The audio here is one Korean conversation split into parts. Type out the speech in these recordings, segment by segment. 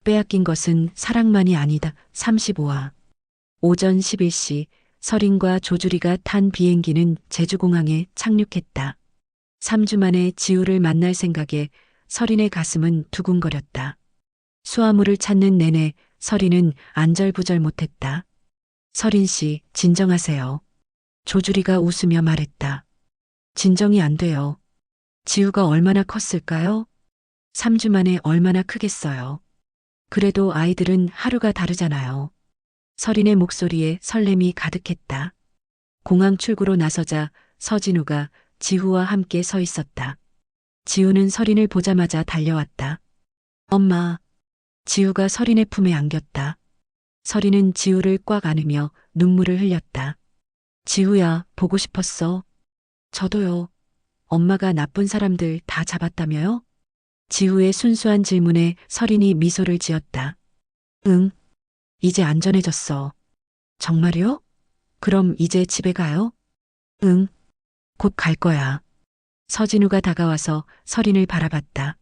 빼앗긴 것은 사랑만이 아니다. 35화. 오전 11시 설인과 조주리가 탄 비행기는 제주공항에 착륙했다. 3주 만에 지우를 만날 생각에 설인의 가슴은 두근거렸다. 수화물을 찾는 내내 설인은 안절부절 못했다. 설인 씨, 진정하세요. 조주리가 웃으며 말했다. 진정이 안 돼요. 지우가 얼마나 컸을까요? 3주 만에 얼마나 크겠어요. 그래도 아이들은 하루가 다르잖아요. 설인의 목소리에 설렘이 가득했다. 공항 출구로 나서자 서진우가 지우와 함께 서 있었다. 지우는 설인을 보자마자 달려왔다. 엄마. 지우가 설인의 품에 안겼다. 설인은 지우를 꽉 안으며 눈물을 흘렸다. 지우야, 보고 싶었어. 저도요. 엄마가 나쁜 사람들 다 잡았다며요? 지우의 순수한 질문에 설인이 미소를 지었다. 응. 이제 안전해졌어. 정말요? 그럼 이제 집에 가요? 응. 곧 갈 거야. 서진우가 다가와서 설인을 바라봤다.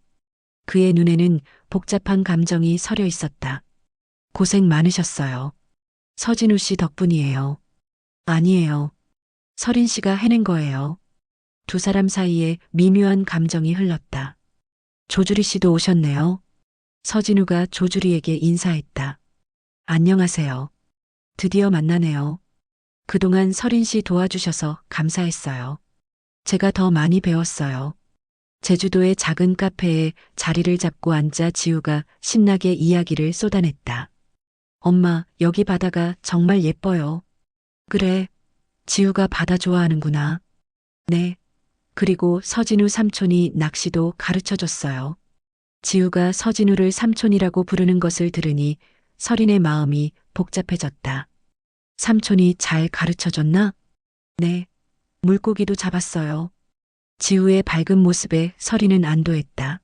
그의 눈에는 복잡한 감정이 서려 있었다. 고생 많으셨어요. 서진우 씨 덕분이에요. 아니에요. 설인 씨가 해낸 거예요. 두 사람 사이에 미묘한 감정이 흘렀다. 조주리 씨도 오셨네요. 서진우가 조주리에게 인사했다. 안녕하세요. 드디어 만나네요. 그동안 설인 씨 도와주셔서 감사했어요. 제가 더 많이 배웠어요. 제주도의 작은 카페에 자리를 잡고 앉아 지우가 신나게 이야기를 쏟아냈다. 엄마, 여기 바다가 정말 예뻐요. 그래. 지우가 바다 좋아하는구나. 네. 그리고 서진우 삼촌이 낚시도 가르쳐 줬어요. 지우가 서진우를 삼촌이라고 부르는 것을 들으니 설인의 마음이 복잡해졌다. 삼촌이 잘 가르쳐 줬나? 네. 물고기도 잡았어요. 지우의 밝은 모습에 설인은 안도했다.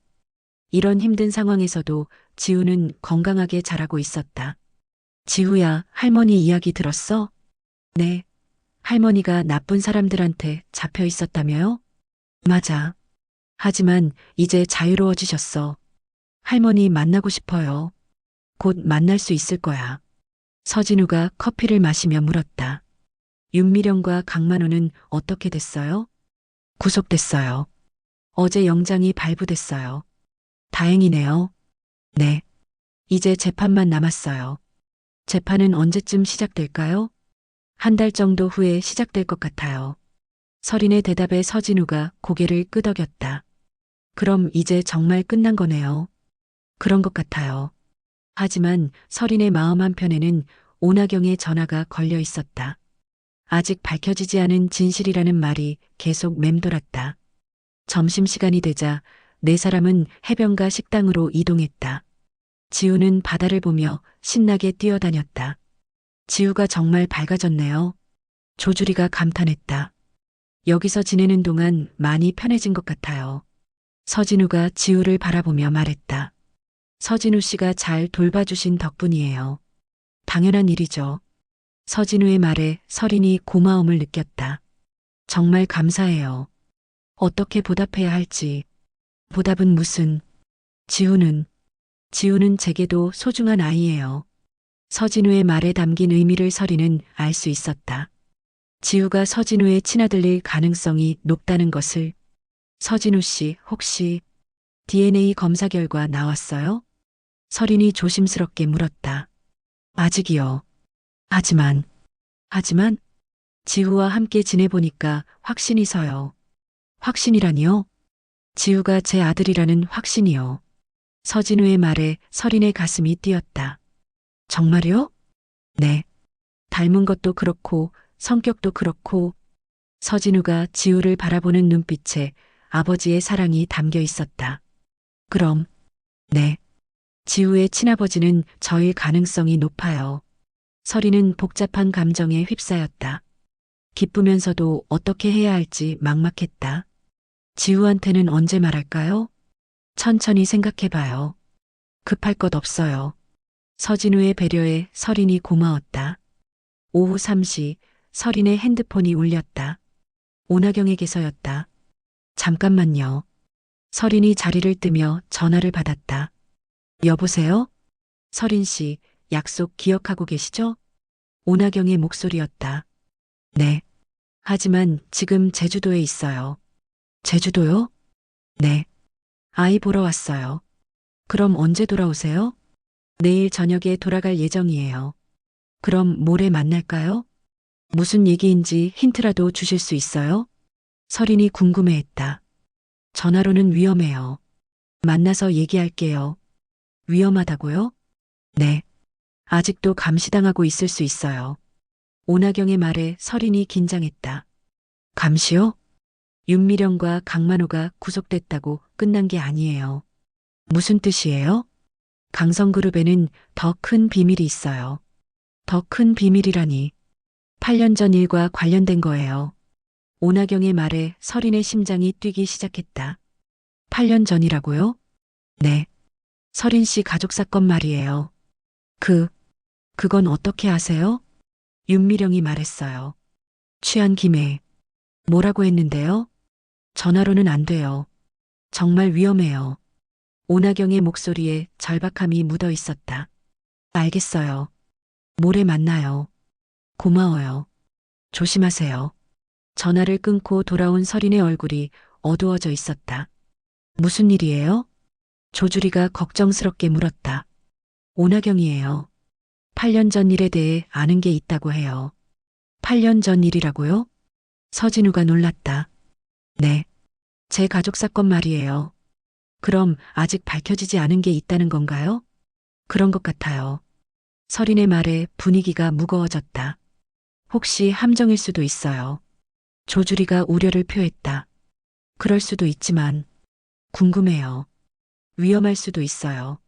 이런 힘든 상황에서도 지우는 건강하게 자라고 있었다. 지우야, 할머니 이야기 들었어? 네. 할머니가 나쁜 사람들한테 잡혀 있었다며요? 맞아. 하지만 이제 자유로워지셨어. 할머니 만나고 싶어요. 곧 만날 수 있을 거야. 서진우가 커피를 마시며 물었다. 윤미령과 강만호는 어떻게 됐어요? 구속됐어요. 어제 영장이 발부됐어요. 다행이네요. 네. 이제 재판만 남았어요. 재판은 언제쯤 시작될까요? 한 달 정도 후에 시작될 것 같아요. 설인의 대답에 서진우가 고개를 끄덕였다. 그럼 이제 정말 끝난 거네요. 그런 것 같아요. 하지만 설인의 마음 한편에는 오나경의 전화가 걸려 있었다. 아직 밝혀지지 않은 진실이라는 말이 계속 맴돌았다. 점심시간이 되자 네 사람은 해변가 식당으로 이동했다. 지우는 바다를 보며 신나게 뛰어다녔다. 지우가 정말 밝아졌네요. 조주리가 감탄했다. 여기서 지내는 동안 많이 편해진 것 같아요. 서진우가 지우를 바라보며 말했다. 서진우 씨가 잘 돌봐주신 덕분이에요. 당연한 일이죠. 서진우의 말에 설인이 고마움을 느꼈다. 정말 감사해요. 어떻게 보답해야 할지. 보답은 무슨. 지우는 제게도 소중한 아이예요. 서진우의 말에 담긴 의미를 설인은 알 수 있었다. 지우가 서진우의 친아들일 가능성이 높다는 것을. 서진우 씨, 혹시 DNA 검사 결과 나왔어요? 설인이 조심스럽게 물었다. 아직이요. 하지만 지우와 함께 지내보니까 확신이 서요. 확신이라니요? 지우가 제 아들이라는 확신이요. 서진우의 말에 설인의 가슴이 뛰었다. 정말요? 네. 닮은 것도 그렇고 성격도 그렇고. 서진우가 지우를 바라보는 눈빛에 아버지의 사랑이 담겨 있었다. 그럼, 네. 지우의 친아버지는 저일 가능성이 높아요. 설인은 복잡한 감정에 휩싸였다. 기쁘면서도 어떻게 해야 할지 막막했다. 지우한테는 언제 말할까요? 천천히 생각해봐요. 급할 것 없어요. 서진우의 배려에 설인이 고마웠다. 오후 3시 설인의 핸드폰이 울렸다. 오나경에게서였다. 잠깐만요. 설인이 자리를 뜨며 전화를 받았다. 여보세요? 서린 씨, 약속 기억하고 계시죠? 오나경의 목소리였다. 네. 하지만 지금 제주도에 있어요. 제주도요? 네. 아이 보러 왔어요. 그럼 언제 돌아오세요? 내일 저녁에 돌아갈 예정이에요. 그럼 모레 만날까요? 무슨 얘기인지 힌트라도 주실 수 있어요? 서린이 궁금해했다. 전화로는 위험해요. 만나서 얘기할게요. 위험하다고요? 네. 아직도 감시당하고 있을 수 있어요. 오나경의 말에 서린이 긴장했다. 감시요? 윤미령과 강만호가 구속됐다고 끝난 게 아니에요. 무슨 뜻이에요? 강성그룹에는 더 큰 비밀이 있어요. 더 큰 비밀이라니. 8년 전 일과 관련된 거예요. 오나경의 말에 서린의 심장이 뛰기 시작했다. 8년 전이라고요? 네. 서린 씨 가족 사건 말이에요. 그건 어떻게 아세요? 윤미령이 말했어요. 취한 김에. 뭐라고 했는데요? 전화로는 안 돼요. 정말 위험해요. 오나경의 목소리에 절박함이 묻어 있었다. 알겠어요. 모레 만나요. 고마워요. 조심하세요. 전화를 끊고 돌아온 서린의 얼굴이 어두워져 있었다. 무슨 일이에요? 조주리가 걱정스럽게 물었다. 오나경이에요. 8년 전 일에 대해 아는 게 있다고 해요. 8년 전 일이라고요? 서진우가 놀랐다. 네. 제 가족 사건 말이에요. 그럼 아직 밝혀지지 않은 게 있다는 건가요? 그런 것 같아요. 서린의 말에 분위기가 무거워졌다. 혹시 함정일 수도 있어요. 조주리가 우려를 표했다. 그럴 수도 있지만 궁금해요. 위험할 수도 있어요.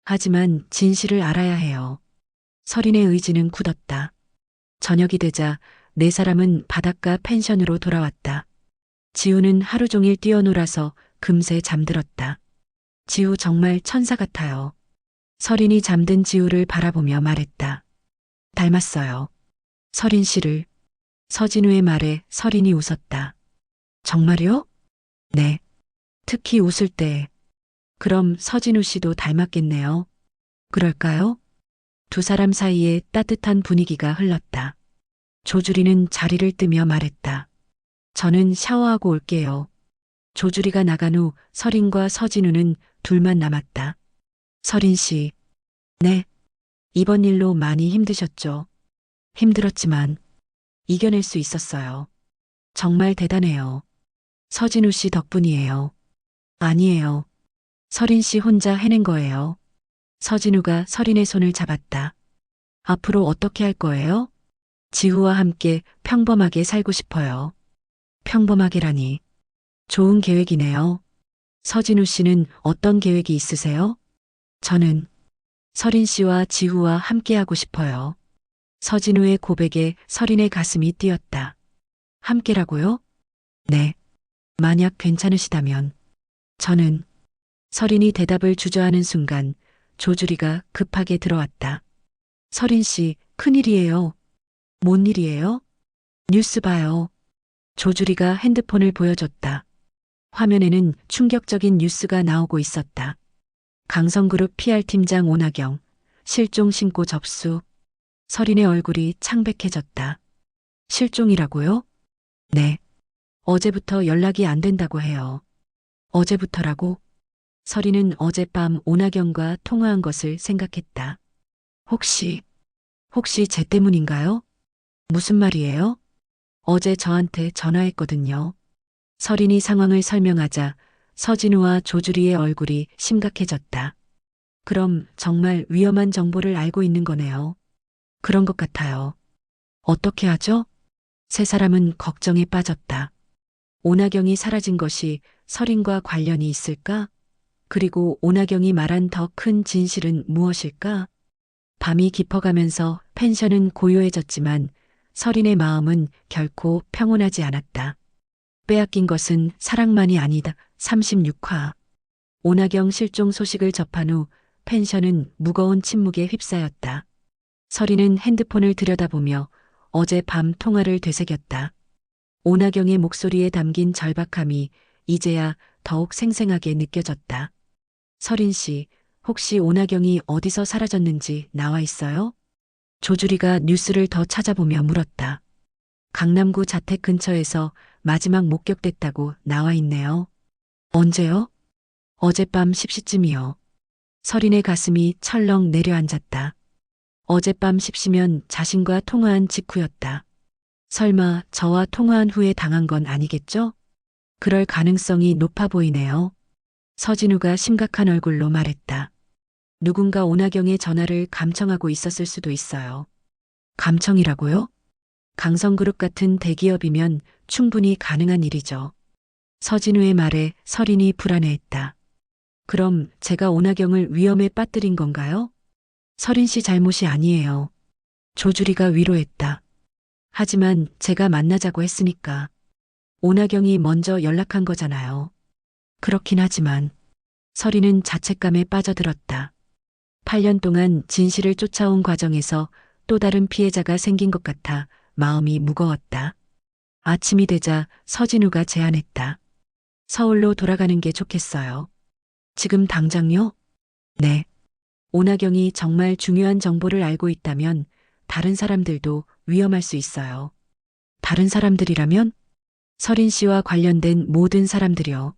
하지만 진실을 알아야 해요. 서린의 의지는 굳었다. 저녁이 되자 네 사람은 바닷가 펜션으로 돌아왔다. 지우는 하루 종일 뛰어놀아서 금세 잠들었다. 지우 정말 천사 같아요. 서린이 잠든 지우를 바라보며 말했다. 닮았어요. 서린 씨를. 서진우의 말에 서린이 웃었다. 정말요? 네. 특히 웃을 때. 그럼 서진우 씨도 닮았겠네요. 그럴까요? 두 사람 사이에 따뜻한 분위기가 흘렀다. 조주리는 자리를 뜨며 말했다. 저는 샤워하고 올게요. 조주리가 나간 후 서린과 서진우는 둘만 남았다. 서린 씨. 네. 이번 일로 많이 힘드셨죠? 힘들었지만 이겨낼 수 있었어요. 정말 대단해요. 서진우 씨 덕분이에요. 아니에요. 서린 씨 혼자 해낸 거예요. 서진우가 서린의 손을 잡았다. 앞으로 어떻게 할 거예요? 지우와 함께 평범하게 살고 싶어요. 평범하게라니. 좋은 계획이네요. 서진우 씨는 어떤 계획이 있으세요? 저는 서린 씨와 지우와 함께하고 싶어요. 서진우의 고백에 서린의 가슴이 뛰었다. 함께라고요? 네. 만약 괜찮으시다면. 저는 서린이 대답을 주저하는 순간 조주리가 급하게 들어왔다. 서린 씨, 큰일이에요. 뭔 일이에요? 뉴스 봐요. 조주리가 핸드폰을 보여줬다. 화면에는 충격적인 뉴스가 나오고 있었다. 강성그룹 PR팀장 오나경, 실종 신고 접수. 서린의 얼굴이 창백해졌다. 실종이라고요? 네. 어제부터 연락이 안 된다고 해요. 어제부터라고? 서린은 어젯밤 오나경과 통화한 것을 생각했다. 혹시 제 때문인가요? 무슨 말이에요? 어제 저한테 전화했거든요. 서린이 상황을 설명하자 서진우와 조주리의 얼굴이 심각해졌다. 그럼 정말 위험한 정보를 알고 있는 거네요. 그런 것 같아요. 어떻게 하죠? 세 사람은 걱정에 빠졌다. 오나경이 사라진 것이 서린과 관련이 있을까? 그리고 오나경이 말한 더 큰 진실은 무엇일까? 밤이 깊어가면서 펜션은 고요해졌지만 서린의 마음은 결코 평온하지 않았다. 빼앗긴 것은 사랑만이 아니다. 36화. 오나경 실종 소식을 접한 후 펜션은 무거운 침묵에 휩싸였다. 서린은 핸드폰을 들여다보며 어제 밤 통화를 되새겼다. 오나경의 목소리에 담긴 절박함이 이제야 더욱 생생하게 느껴졌다. 서린 씨, 혹시 오나경이 어디서 사라졌는지 나와 있어요? 조주리가 뉴스를 더 찾아보며 물었다. 강남구 자택 근처에서 마지막 목격됐다고 나와 있네요. 언제요? 어젯밤 10시쯤이요. 서린의 가슴이 철렁 내려앉았다. 어젯밤 10시면 자신과 통화한 직후였다. 설마 저와 통화한 후에 당한 건 아니겠죠? 그럴 가능성이 높아 보이네요. 서진우가 심각한 얼굴로 말했다. 누군가 오나경의 전화를 감청하고 있었을 수도 있어요. 감청이라고요? 강성그룹 같은 대기업이면 충분히 가능한 일이죠. 서진우의 말에 서린이 불안해했다. 그럼 제가 오나경을 위험에 빠뜨린 건가요? 서린 씨 잘못이 아니에요. 조주리가 위로했다. 하지만 제가 만나자고 했으니까. 오나경이 먼저 연락한 거잖아요. 그렇긴 하지만 서린은 자책감에 빠져들었다. 8년 동안 진실을 쫓아온 과정에서 또 다른 피해자가 생긴 것 같아 마음이 무거웠다. 아침이 되자 서진우가 제안했다. 서울로 돌아가는 게 좋겠어요. 지금 당장요? 네. 오나경이 정말 중요한 정보를 알고 있다면 다른 사람들도 위험할 수 있어요. 다른 사람들이라면? 서린 씨와 관련된 모든 사람들이요.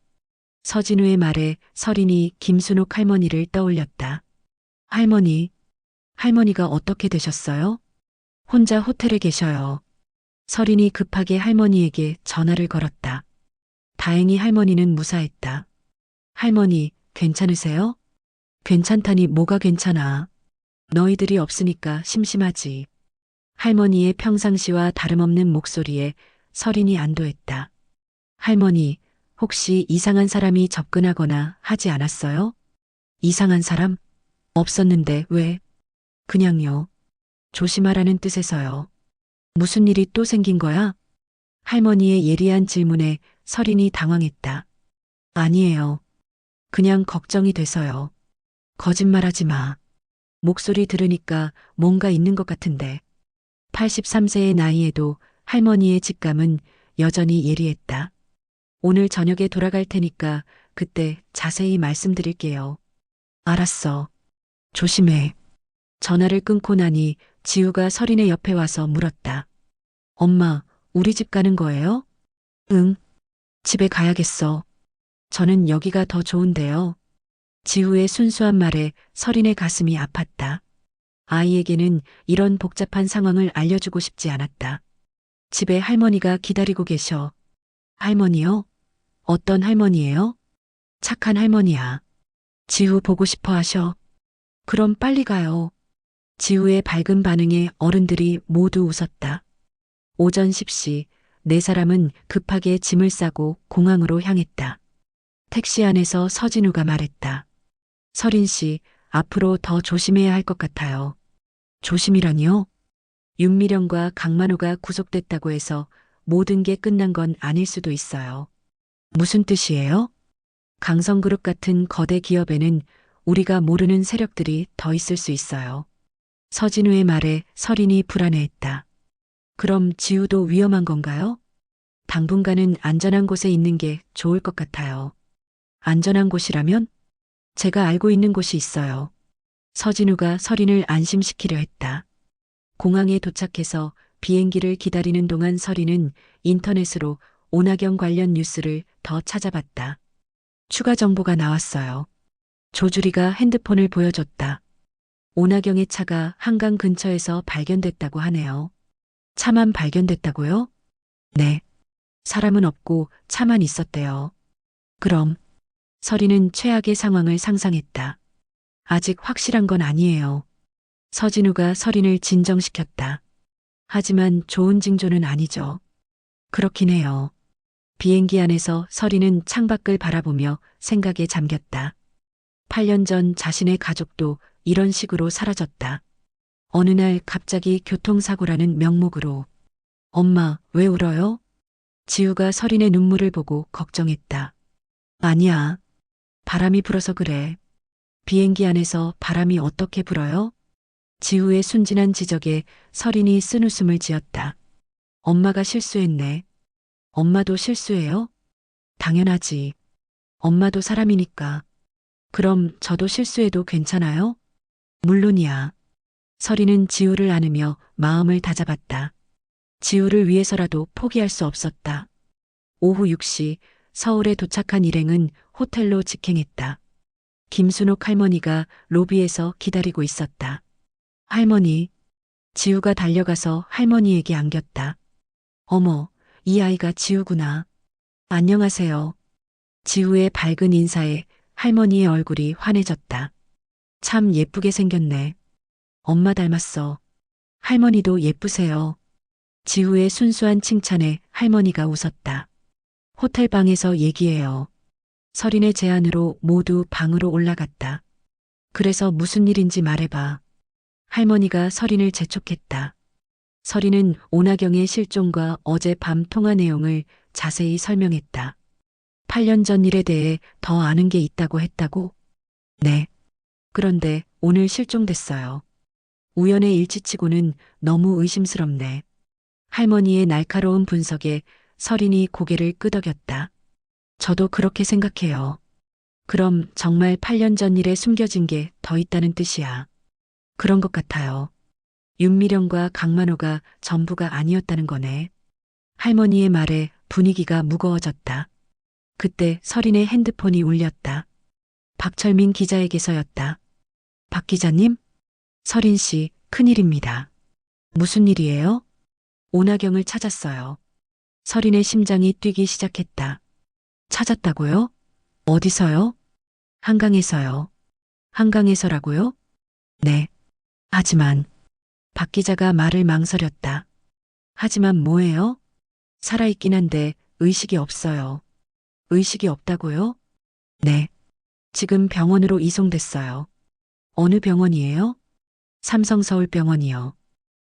서진우의 말에 서린이 김순옥 할머니를 떠올렸다. 할머니, 할머니가 어떻게 되셨어요? 혼자 호텔에 계셔요. 서린이 급하게 할머니에게 전화를 걸었다. 다행히 할머니는 무사했다. 할머니, 괜찮으세요? 괜찮다니 뭐가 괜찮아. 너희들이 없으니까 심심하지. 할머니의 평상시와 다름없는 목소리에 서린이 안도했다. 할머니, 혹시 이상한 사람이 접근하거나 하지 않았어요? 이상한 사람? 없었는데 왜? 그냥요. 조심하라는 뜻에서요. 무슨 일이 또 생긴 거야? 할머니의 예리한 질문에 서린이 당황했다. 아니에요. 그냥 걱정이 돼서요. 거짓말하지 마. 목소리 들으니까 뭔가 있는 것 같은데. 83세의 나이에도 할머니의 직감은 여전히 예리했다. 오늘 저녁에 돌아갈 테니까 그때 자세히 말씀드릴게요. 알았어. 조심해. 전화를 끊고 나니 지우가 서린의 옆에 와서 물었다. 엄마, 우리 집 가는 거예요? 응. 집에 가야겠어. 저는 여기가 더 좋은데요. 지우의 순수한 말에 서린의 가슴이 아팠다. 아이에게는 이런 복잡한 상황을 알려주고 싶지 않았다. 집에 할머니가 기다리고 계셔. 할머니요? 어떤 할머니예요? 착한 할머니야. 지우 보고 싶어 하셔. 그럼 빨리 가요. 지우의 밝은 반응에 어른들이 모두 웃었다. 오전 10시, 네 사람은 급하게 짐을 싸고 공항으로 향했다. 택시 안에서 서진우가 말했다. 서린 씨, 앞으로 더 조심해야 할 것 같아요. 조심이라니요? 윤미령과 강만호가 구속됐다고 해서 모든 게 끝난 건 아닐 수도 있어요. 무슨 뜻이에요? 강성그룹 같은 거대 기업에는 우리가 모르는 세력들이 더 있을 수 있어요. 서진우의 말에 서린이 불안해했다. 그럼 지우도 위험한 건가요? 당분간은 안전한 곳에 있는 게 좋을 것 같아요. 안전한 곳이라면? 제가 알고 있는 곳이 있어요. 서진우가 서린을 안심시키려 했다. 공항에 도착해서 비행기를 기다리는 동안 서린은 인터넷으로 오나경 관련 뉴스를 더 찾아봤다. 추가 정보가 나왔어요. 조주리가 핸드폰을 보여줬다. 오나경의 차가 한강 근처에서 발견됐다고 하네요. 차만 발견됐다고요? 네. 사람은 없고 차만 있었대요. 그럼 서린은 최악의 상황을 상상했다. 아직 확실한 건 아니에요. 서진우가 서린을 진정시켰다. 하지만 좋은 징조는 아니죠. 그렇긴 해요. 비행기 안에서 서린은 창밖을 바라보며 생각에 잠겼다. 8년 전 자신의 가족도 이런 식으로 사라졌다. 어느 날 갑자기 교통사고라는 명목으로. 엄마, 왜 울어요? 지우가 서린의 눈물을 보고 걱정했다. 아니야. 바람이 불어서 그래. 비행기 안에서 바람이 어떻게 불어요? 지우의 순진한 지적에 서린이 쓴웃음을 지었다. 엄마가 실수했네. 엄마도 실수해요? 당연하지. 엄마도 사람이니까. 그럼 저도 실수해도 괜찮아요? 물론이야. 서리는 지우를 안으며 마음을 다잡았다. 지우를 위해서라도 포기할 수 없었다. 오후 6시 서울에 도착한 일행은 호텔로 직행했다. 김순옥 할머니가 로비에서 기다리고 있었다. 할머니, 지우가 달려가서 할머니에게 안겼다. 어머, 이 아이가 지우구나. 안녕하세요. 지우의 밝은 인사에 할머니의 얼굴이 환해졌다. 참 예쁘게 생겼네. 엄마 닮았어. 할머니도 예쁘세요. 지우의 순수한 칭찬에 할머니가 웃었다. 호텔 방에서 얘기해요. 서린의 제안으로 모두 방으로 올라갔다. 그래서 무슨 일인지 말해봐. 할머니가 서린을 재촉했다. 서린은 오나경의 실종과 어제 밤 통화 내용을 자세히 설명했다. 8년 전 일에 대해 더 아는 게 있다고 했다고? 네. 그런데 오늘 실종됐어요. 우연의 일치치고는 너무 의심스럽네. 할머니의 날카로운 분석에 서린이 고개를 끄덕였다. 저도 그렇게 생각해요. 그럼 정말 8년 전 일에 숨겨진 게 더 있다는 뜻이야. 그런 것 같아요. 윤미령과 강만호가 전부가 아니었다는 거네. 할머니의 말에 분위기가 무거워졌다. 그때 서린의 핸드폰이 울렸다. 박철민 기자에게서였다. 박 기자님? 서린 씨, 큰일입니다. 무슨 일이에요? 오나경을 찾았어요. 서린의 심장이 뛰기 시작했다. 찾았다고요? 어디서요? 한강에서요. 한강에서라고요? 네. 하지만 박 기자가 말을 망설였다. 하지만 뭐예요? 살아있긴 한데 의식이 없어요. 의식이 없다고요? 네. 지금 병원으로 이송됐어요. 어느 병원이에요? 삼성서울병원이요.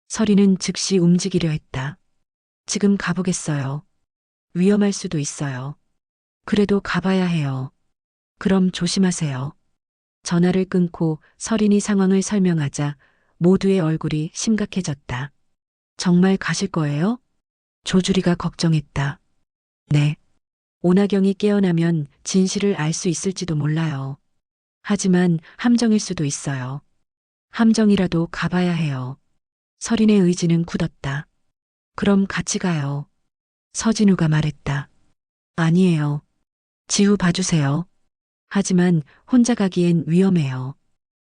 서린은 즉시 움직이려 했다. 지금 가보겠어요. 위험할 수도 있어요. 그래도 가봐야 해요. 그럼 조심하세요. 전화를 끊고 서린이 상황을 설명하자 모두의 얼굴이 심각해졌다. 정말 가실 거예요? 조주리가 걱정했다. 네. 오나경이 깨어나면 진실을 알 수 있을지도 몰라요. 하지만 함정일 수도 있어요. 함정이라도 가봐야 해요. 서린의 의지는 굳었다. 그럼 같이 가요. 서진우가 말했다. 아니에요. 지우 봐주세요. 하지만 혼자 가기엔 위험해요.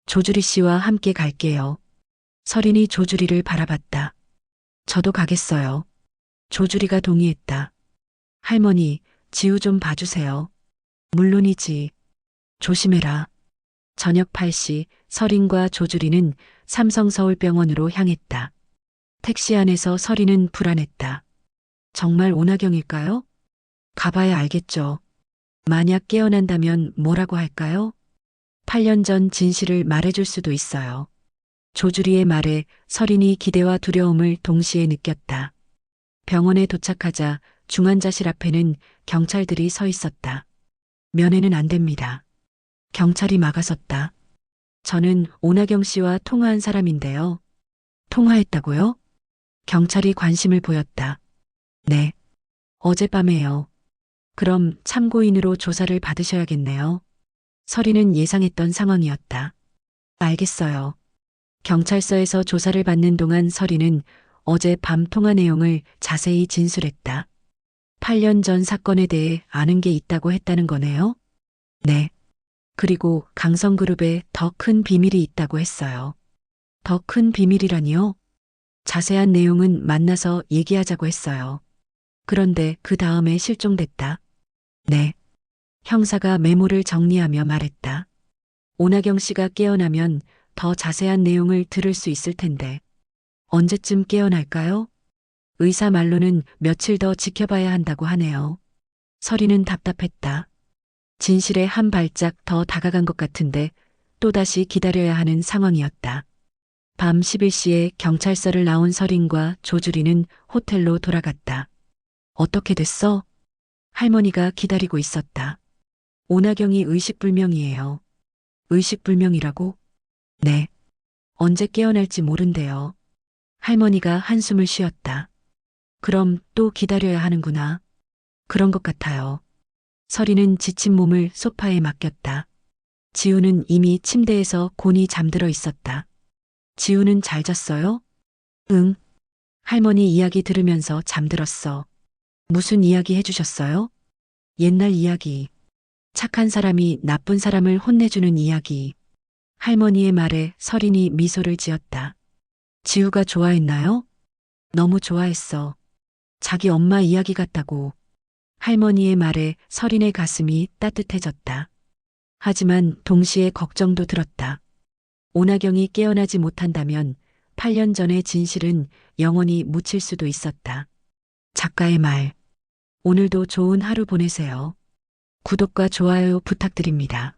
조주리 씨와 함께 갈게요. 서린이 조주리를 바라봤다. 저도 가겠어요. 조주리가 동의했다. 할머니, 지우 좀 봐주세요. 물론이지. 조심해라. 저녁 8시 서린과 조주리는 삼성서울병원으로 향했다. 택시 안에서 서린은 불안했다. 정말 오나경일까요? 가봐야 알겠죠. 만약 깨어난다면 뭐라고 할까요? 8년 전 진실을 말해줄 수도 있어요. 조주리의 말에 서린이 기대와 두려움을 동시에 느꼈다. 병원에 도착하자 중환자실 앞에는 경찰들이 서 있었다. 면회는 안 됩니다. 경찰이 막아섰다. 저는 오나경 씨와 통화한 사람인데요. 통화했다고요? 경찰이 관심을 보였다. 네. 어젯밤에요. 그럼 참고인으로 조사를 받으셔야겠네요. 서린은 예상했던 상황이었다. 알겠어요. 경찰서에서 조사를 받는 동안 서린은 어제 밤 통화 내용을 자세히 진술했다. 8년 전 사건에 대해 아는 게 있다고 했다는 거네요? 네. 그리고 강성그룹에 더 큰 비밀이 있다고 했어요. 더 큰 비밀이라니요? 자세한 내용은 만나서 얘기하자고 했어요. 그런데 그 다음에 실종됐다. 네. 형사가 메모를 정리하며 말했다. 오나경 씨가 깨어나면 더 자세한 내용을 들을 수 있을 텐데. 언제쯤 깨어날까요? 의사 말로는 며칠 더 지켜봐야 한다고 하네요. 서린은 답답했다. 진실에 한 발짝 더 다가간 것 같은데 또다시 기다려야 하는 상황이었다. 밤 11시에 경찰서를 나온 서린과 조주리는 호텔로 돌아갔다. 어떻게 됐어? 할머니가 기다리고 있었다. 오나경이 의식불명이에요. 의식불명이라고? 네. 언제 깨어날지 모른대요. 할머니가 한숨을 쉬었다. 그럼 또 기다려야 하는구나. 그런 것 같아요. 서린은 지친 몸을 소파에 맡겼다. 지우는 이미 침대에서 곤히 잠들어 있었다. 지우는 잘 잤어요? 응. 할머니 이야기 들으면서 잠들었어. 무슨 이야기 해주셨어요? 옛날 이야기. 착한 사람이 나쁜 사람을 혼내주는 이야기. 할머니의 말에 설인이 미소를 지었다. 지우가 좋아했나요? 너무 좋아했어. 자기 엄마 이야기 같다고. 할머니의 말에 설인의 가슴이 따뜻해졌다. 하지만 동시에 걱정도 들었다. 오나경이 깨어나지 못한다면 8년 전의 진실은 영원히 묻힐 수도 있었다. 작가의 말. 오늘도 좋은 하루 보내세요. 구독과 좋아요 부탁드립니다.